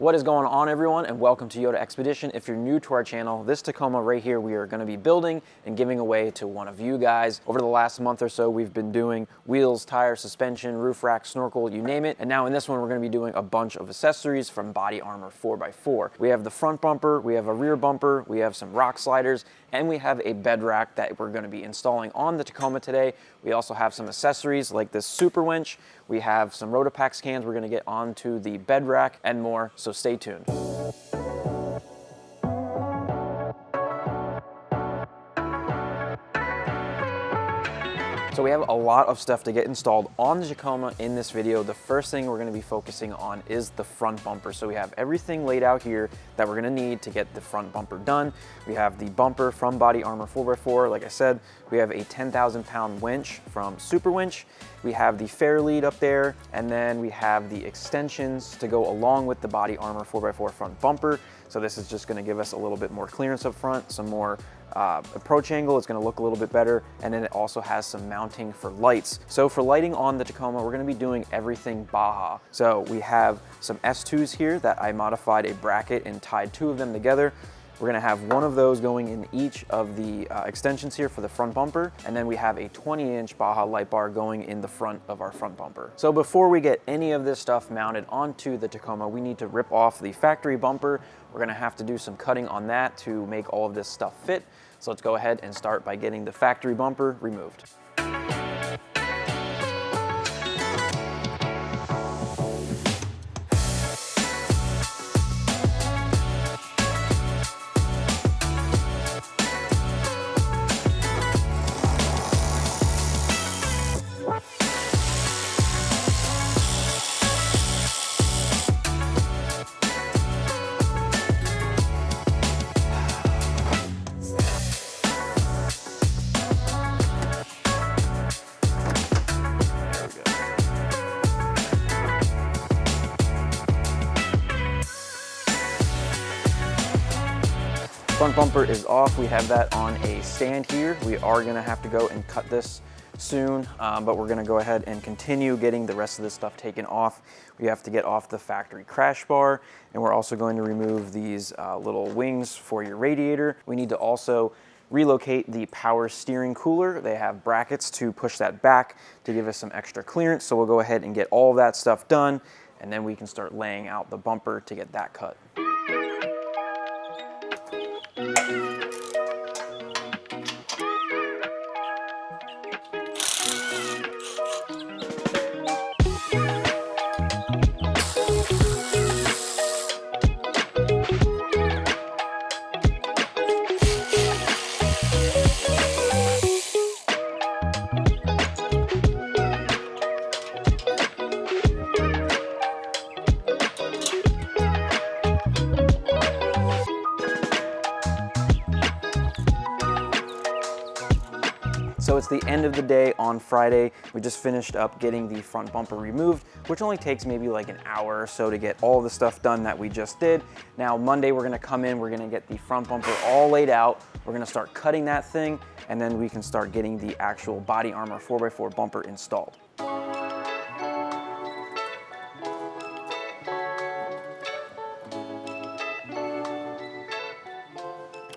What is going on, everyone, and welcome to Yota Xpedition. If you're new to our channel, this Tacoma right here we are going to be building and giving away to one of you guys. Over the last month or so, we've been doing wheels, tires, suspension, roof rack, snorkel, you name it. And now in this one, we're going to be doing a bunch of accessories from Body Armor 4x4. We have the front bumper, we have a rear bumper, we have some rock sliders, and we have a bed rack that we're going to be installing on the Tacoma today. We also have some accessories like this super winch. We have some Rotopax cans we're going to get onto the bed rack and more, so stay tuned. So we have a lot of stuff to get installed on the Tacoma in this video. The first thing we're going to be focusing on is the front bumper. So we have everything laid out here that we're going to need to get the front bumper done. We have the bumper from Body Armor 4x4. Like I said, we have a 10,000 pound winch from Super Winch. We have the fair lead up there, and then we have the extensions to go along with the Body Armor 4x4 front bumper. So this is just going to give us a little bit more clearance up front, some more approach angle. It's going to look a little bit better, and then it also has some mounting for lights. So for lighting on the Tacoma, we're going to be doing everything Baja. So we have some S2s here that I modified a bracket and tied two of them together. We're going to have one of those going in each of the extensions here for the front bumper, and then we have a 20-inch Baja light bar going in the front of our front bumper. So before we get any of this stuff mounted onto the Tacoma, we need to rip off the factory bumper. We're going to have to do some cutting on that to make all of this stuff fit. So let's go ahead and start by getting the factory bumper removed. Front bumper is off. We have that on a stand here. We are going to have to go and cut this soon, but we're going to go ahead and continue getting the rest of this stuff taken off. We have to get off the factory crash bar, and we're also going to remove these little wings for your radiator. We need to also relocate the power steering cooler. They have brackets to push that back to give us some extra clearance. So we'll go ahead and get all of that stuff done, and then we can start laying out the bumper to get that cut. So it's the end of the day on Friday. We just finished up getting the front bumper removed, which only takes maybe like an hour or so to get all the stuff done that we just did. Now Monday we're gonna come in, we're gonna get the front bumper all laid out. We're gonna start cutting that thing, and then we can start getting the actual Body Armor 4x4 bumper installed.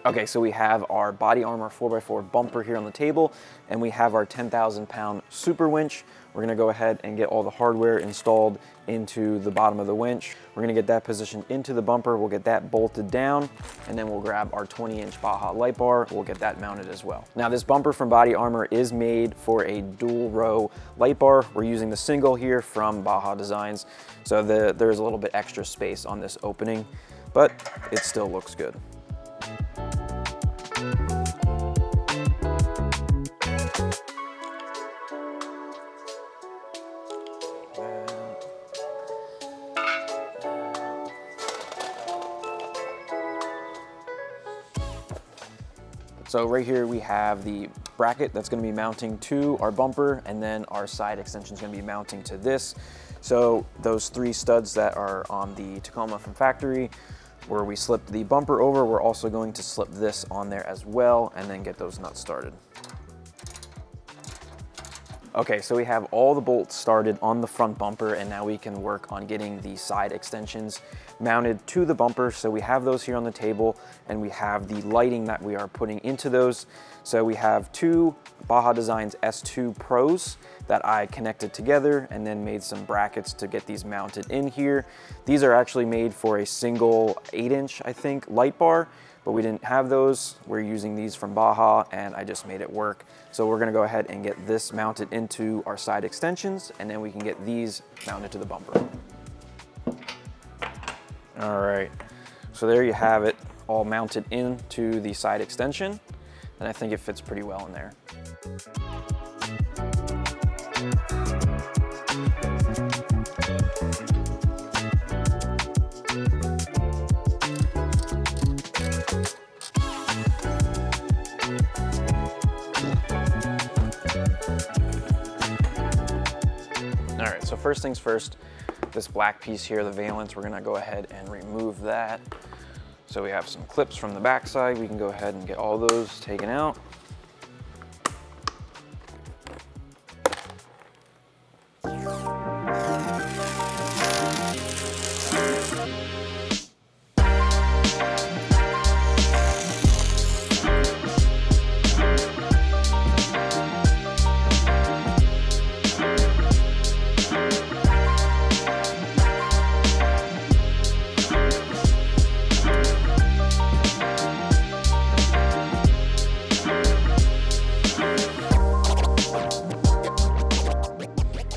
Okay, so we have our Body Armor 4x4 bumper here on the table, and we have our 10,000 pound super winch. We're gonna go ahead and get all the hardware installed into the bottom of the winch. We're gonna get that positioned into the bumper. We'll get that bolted down, and then we'll grab our 20-inch Baja light bar. We'll get that mounted as well. Now this bumper from Body Armor is made for a dual row light bar. We're using the single here from Baja Designs. So there's a little bit extra space on this opening, but it still looks good. So right here we have the bracket that's going to be mounting to our bumper, and then our side extension is going to be mounting to this. So those three studs that are on the Tacoma from factory, where we slipped the bumper over, we're also going to slip this on there as well, and then get those nuts started. Okay, so we have all the bolts started on the front bumper, and now we can work on getting the side extensions mounted to the bumper. So we have those here on the table, and we have the lighting that we are putting into those. So we have two Baja Designs S2 Pros that I connected together and then made some brackets to get these mounted in here. These are actually made for a single 8-inch, I think, light bar, but we didn't have those. We're using these from Baja, and I just made it work. So we're gonna go ahead and get this mounted into our side extensions, and then we can get these mounted to the bumper. All right, so there you have it, all mounted into the side extension, and I think it fits pretty well in there. All right, so first things first, this black piece here, the valance, we're gonna go ahead and remove that. So we have some clips from the back side. We can go ahead and get all those taken out.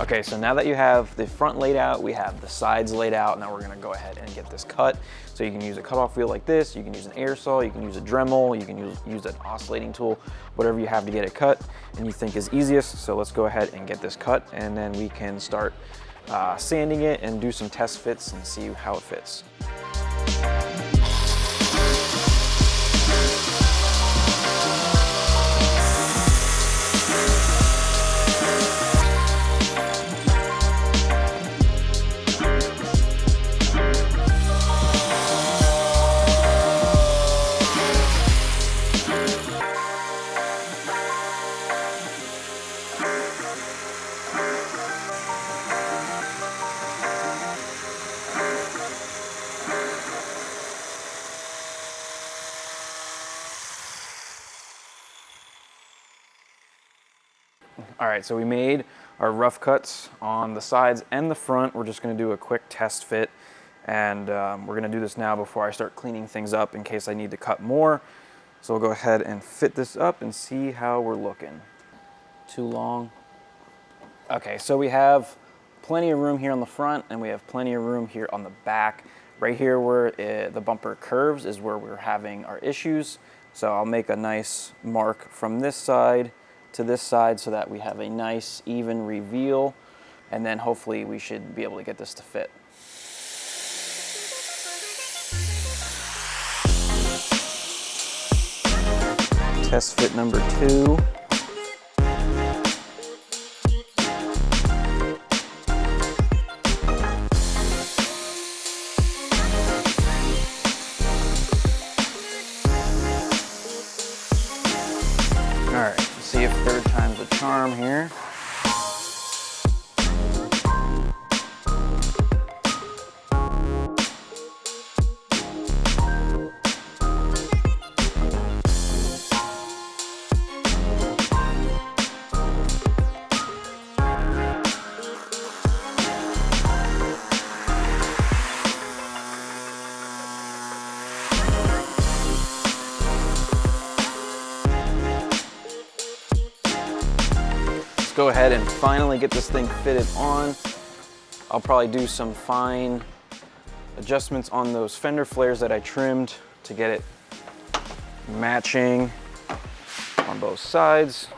Okay, so now that you have the front laid out, we have the sides laid out. Now we're gonna go ahead and get this cut. So you can use a cutoff wheel like this, you can use an air saw, you can use a Dremel, you can use an oscillating tool, whatever you have to get it cut and you think is easiest. So let's go ahead and get this cut, and then we can start sanding it and do some test fits and see how it fits. All right, so we made our rough cuts on the sides and the front. We're just gonna do a quick test fit, and we're gonna do this now before I start cleaning things up in case I need to cut more. So we'll go ahead and fit this up and see how we're looking. Too long. Okay, so we have plenty of room here on the front, and we have plenty of room here on the back. Right here where the bumper curves is where we're having our issues. So I'll make a nice mark from this side to this side so that we have a nice even reveal, and then hopefully we should be able to get this to fit. Test fit number 2. All right, let's see if third time's a charm here. Go ahead and finally get this thing fitted on. I'll probably do some fine adjustments on those fender flares that I trimmed to get it matching on both sides.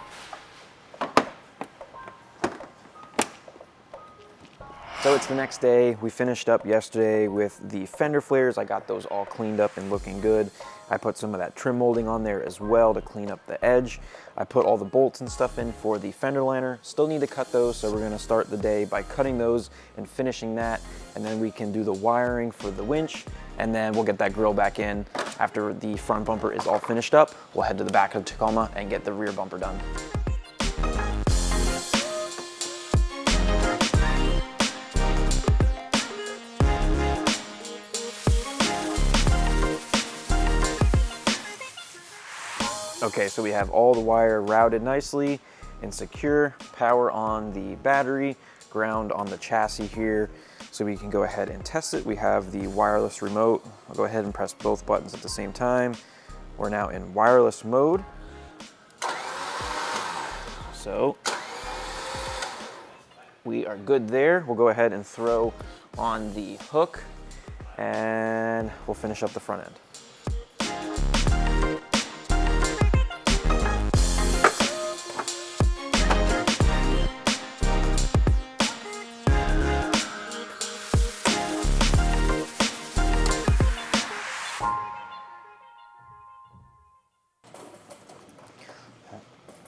So it's the next day. We finished up yesterday with the fender flares. I got those all cleaned up and looking good. I put some of that trim molding on there as well to clean up the edge. I put all the bolts and stuff in for the fender liner. Still need to cut those, so we're gonna start the day by cutting those and finishing that, and then we can do the wiring for the winch, and then we'll get that grill back in. After the front bumper is all finished up, we'll head to the back of the Tacoma and get the rear bumper done. Okay, so we have all the wire routed nicely and secure, power on the battery, ground on the chassis here, so we can go ahead and test it. We have the wireless remote. I'll go ahead and press both buttons at the same time. We're now in wireless mode. So we are good there. We'll go ahead and throw on the hook and we'll finish up the front end.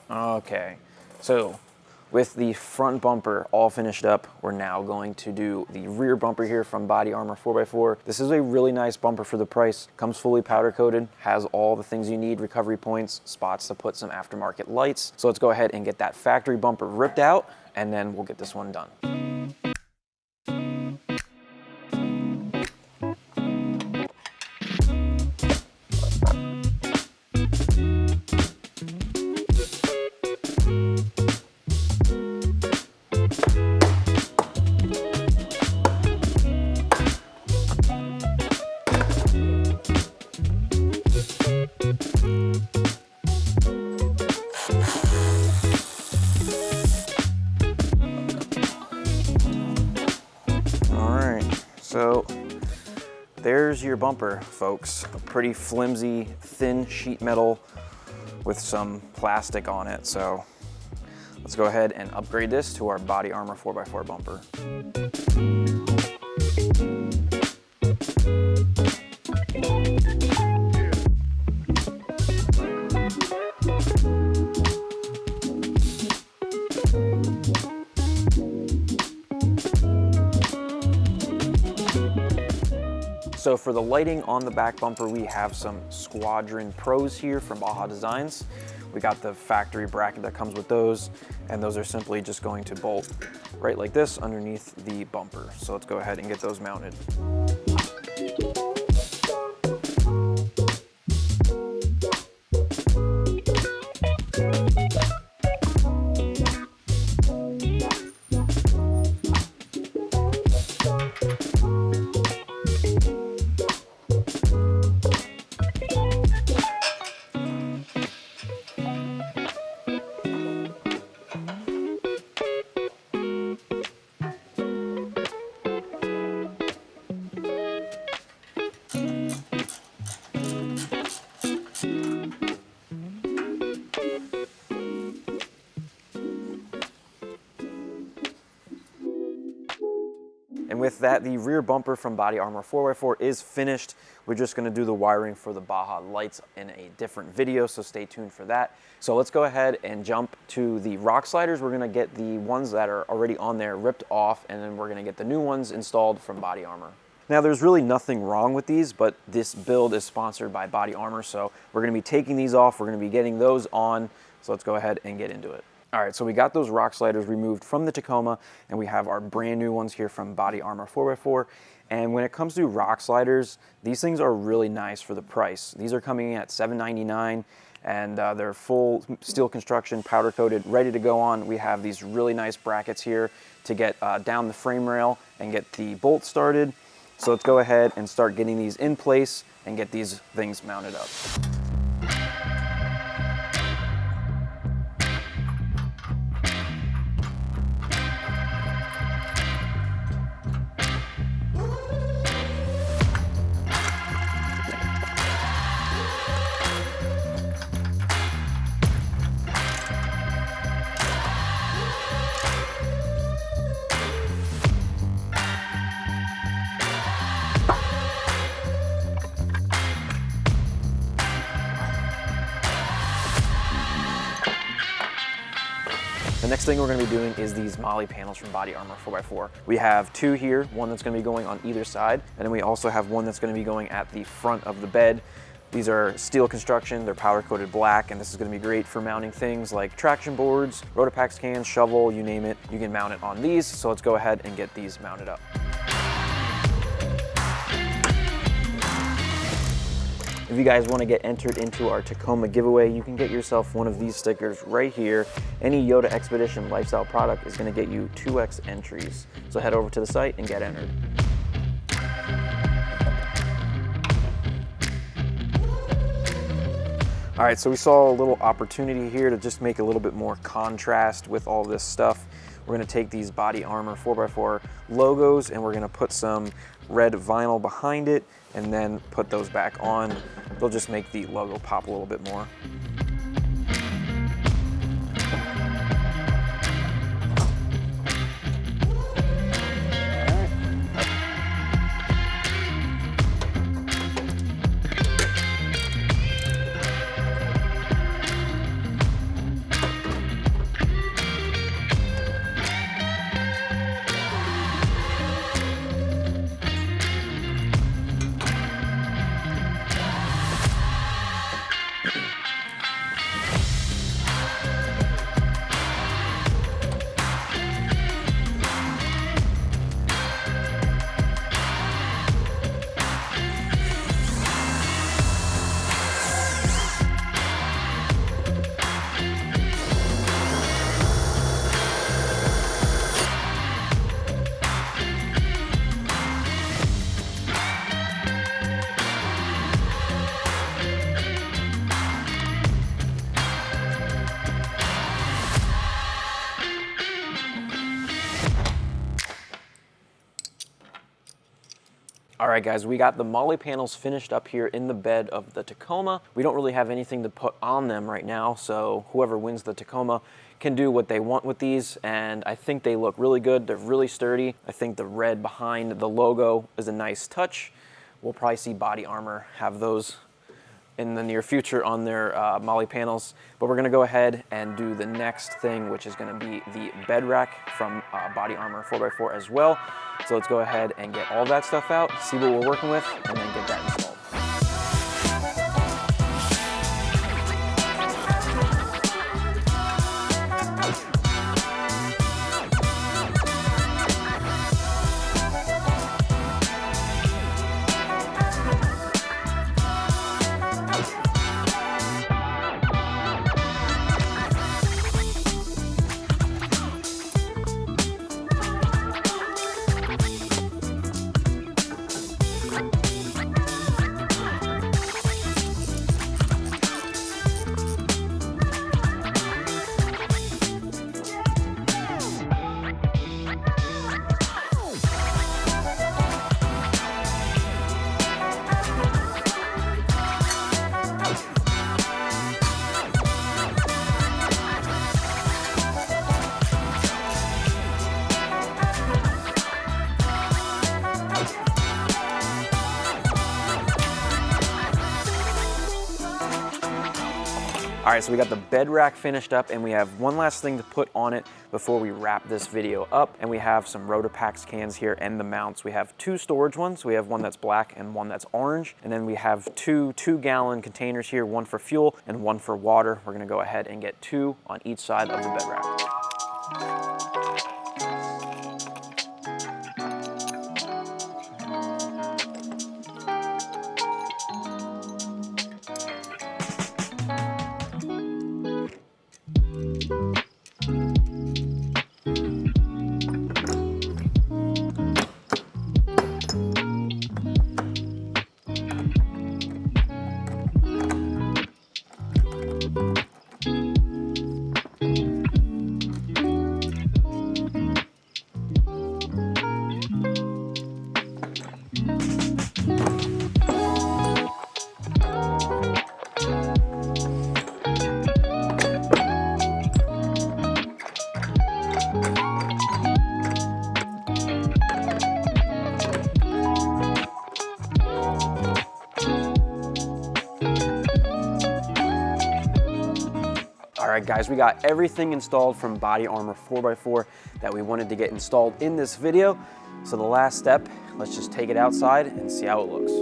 Okay, so with the front bumper all finished up, we're now going to do the rear bumper here from Body Armor 4x4. This is a really nice bumper for the price. Comes fully powder coated, has all the things you need, recovery points, spots to put some aftermarket lights. So let's go ahead and get that factory bumper ripped out, and then we'll get this one done. So there's your bumper, folks. A pretty flimsy, thin sheet metal with some plastic on it. So let's go ahead and upgrade this to our Body Armor 4x4 bumper. So for the lighting on the back bumper, we have some Squadron Pros here from Baja Designs. We got the factory bracket that comes with those, and those are simply just going to bolt right like this underneath the bumper. So let's go ahead and get those mounted. And with that, the rear bumper from Body Armor 4x4 is finished. We're just gonna do the wiring for the Baja lights in a different video, so stay tuned for that. So let's go ahead and jump to the rock sliders. We're gonna get the ones that are already on there ripped off, and then we're gonna get the new ones installed from Body Armor. Now there's really nothing wrong with these, but this build is sponsored by Body Armor, so we're gonna be taking these off, we're gonna be getting those on, so let's go ahead and get into it. All right, so we got those rock sliders removed from the Tacoma, and we have our brand new ones here from Body Armor 4x4. And when it comes to rock sliders, these things are really nice for the price. These are coming in at $7.99, and they're full steel construction, powder coated, ready to go on. We have these really nice brackets here to get down the frame rail and get the bolt started. So let's go ahead and start getting these in place and get these things mounted up. The next thing we're going to be doing is these molle panels from Body Armor 4x4. We have two here, one that's going to be going on either side, and then we also have one that's going to be going at the front of the bed. These are steel construction, they're powder coated black, and this is going to be great for mounting things like traction boards, Rotopax cans, shovel, you name it. You can mount it on these, so let's go ahead and get these mounted up. If you guys want to get entered into our Tacoma giveaway, you can get yourself one of these stickers right here. Any Yota Xpedition lifestyle product is going to get you 2x entries. So head over to the site and get entered. All right, so we saw a little opportunity here to just make a little bit more contrast with all this stuff. We're gonna take these body armor 4x4 logos and we're gonna put some red vinyl behind it and then put those back on. They'll just make the logo pop a little bit more. All right, guys, we got the molle panels finished up here in the bed of the Tacoma. We don't really have anything to put on them right now, so whoever wins the Tacoma can do what they want with these, and I think they look really good. They're really sturdy. I think the red behind the logo is a nice touch. We'll probably see Body Armor have those in the near future on their molle panels, but we're gonna go ahead and do the next thing, which is gonna be the bed rack from Body Armor 4x4 as well. So let's go ahead and get all that stuff out, see what we're working with, and then get that installed. All right, so we got the bed rack finished up and we have one last thing to put on it before we wrap this video up. And we have some Rotopax cans here and the mounts. We have two storage ones. We have one that's black and one that's orange. And then we have two 2-gallon containers here, one for fuel and one for water. We're gonna go ahead and get 2 on each side of the bed rack. All right, guys, we got everything installed from Body Armor 4x4 that we wanted to get installed in this video. So the last step, let's just take it outside and see how it looks.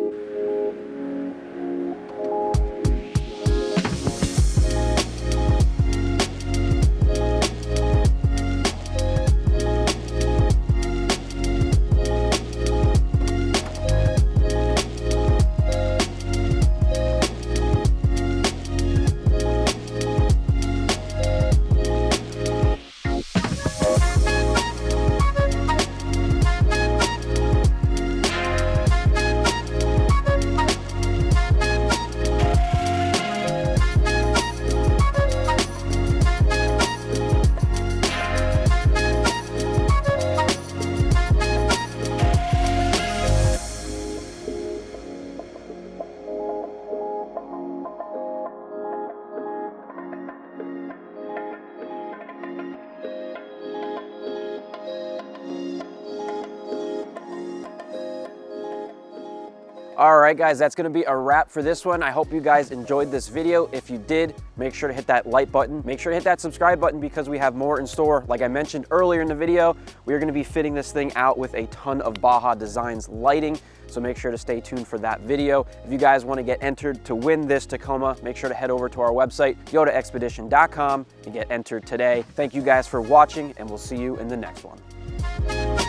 All right, guys, that's gonna be a wrap for this one. I hope you guys enjoyed this video. If you did, make sure to hit that like button. Make sure to hit that subscribe button because we have more in store. Like I mentioned earlier in the video, we are gonna be fitting this thing out with a ton of Baja Designs lighting. So make sure to stay tuned for that video. If you guys wanna get entered to win this Tacoma, make sure to head over to our website, yotaxpedition.com, and get entered today. Thank you guys for watching, and we'll see you in the next one.